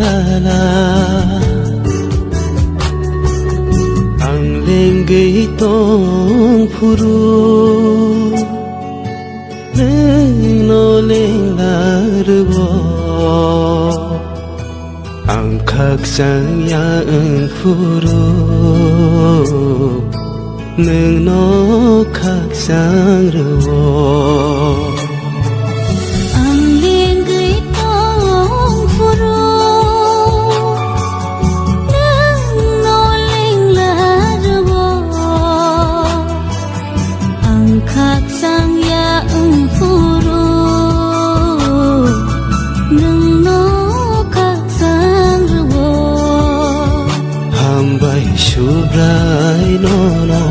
la la ang lenggay tong puru leng no leng la rubo ang khak sang ya ang puru neng no khak sang rubo Subrai no no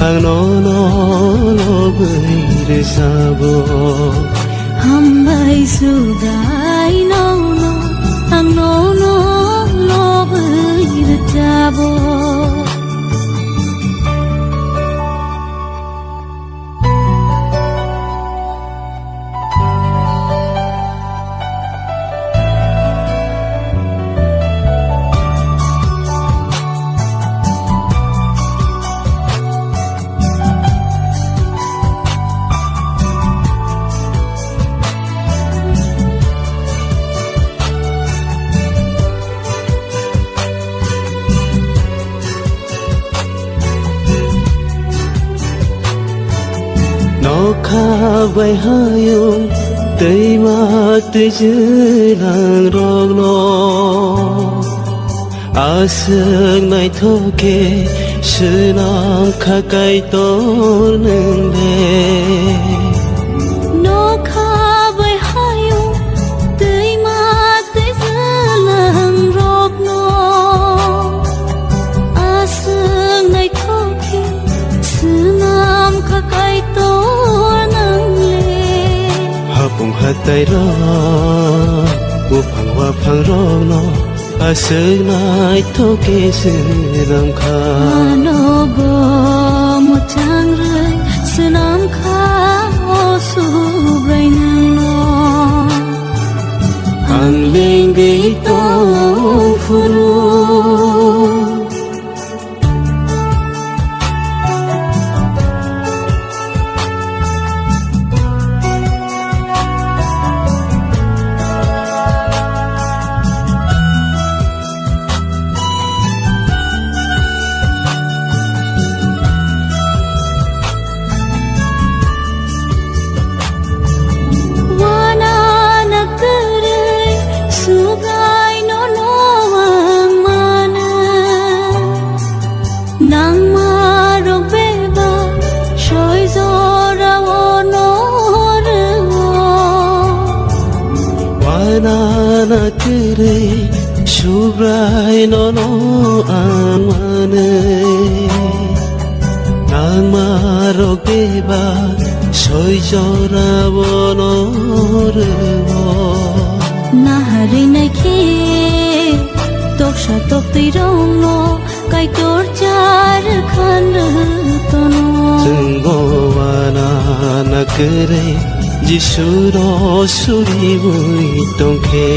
ang no no no bơi sabo hambai subrai no no ang no no no bơi sabo kha vai hayung tây ma tây chữ làng rong no a sương này thô kê sư nam kha cây tổ nương đê no kha vai hayung tây ma tây chữ làng rong no a sương này thô kê sư nam kha cây tổ bùng hạt tay ro u phang wa phang ro no a sương nai thô kê sư nam kha no go một trang rơi sư nam kha o su ray nang no ang lên gai to phuru na kere subrai no no amane nang maro keba soi jora bono rewo na hari nai ke tok sha tok ti rong no kai tor char khan to no tungo wana na kere jisuro suri bui tongke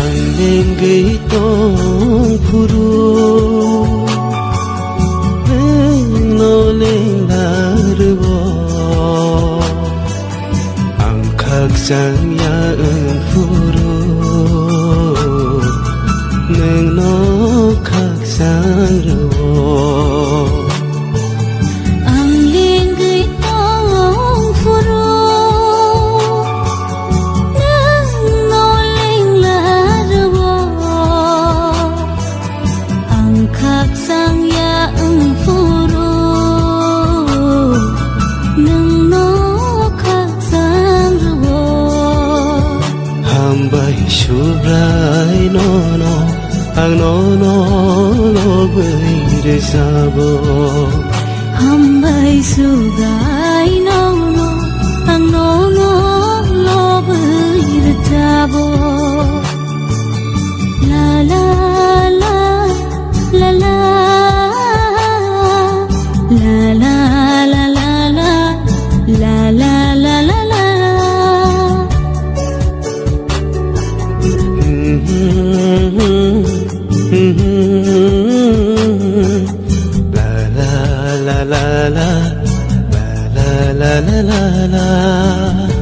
ang lenggay tong puru leng no leng larubo ang khak sang ya ang puru neng no khak sang rubo subrai no no ang no no no bơi sabo hambai subrai no no ang no no no bơi sabo la la la la la la la la la la la la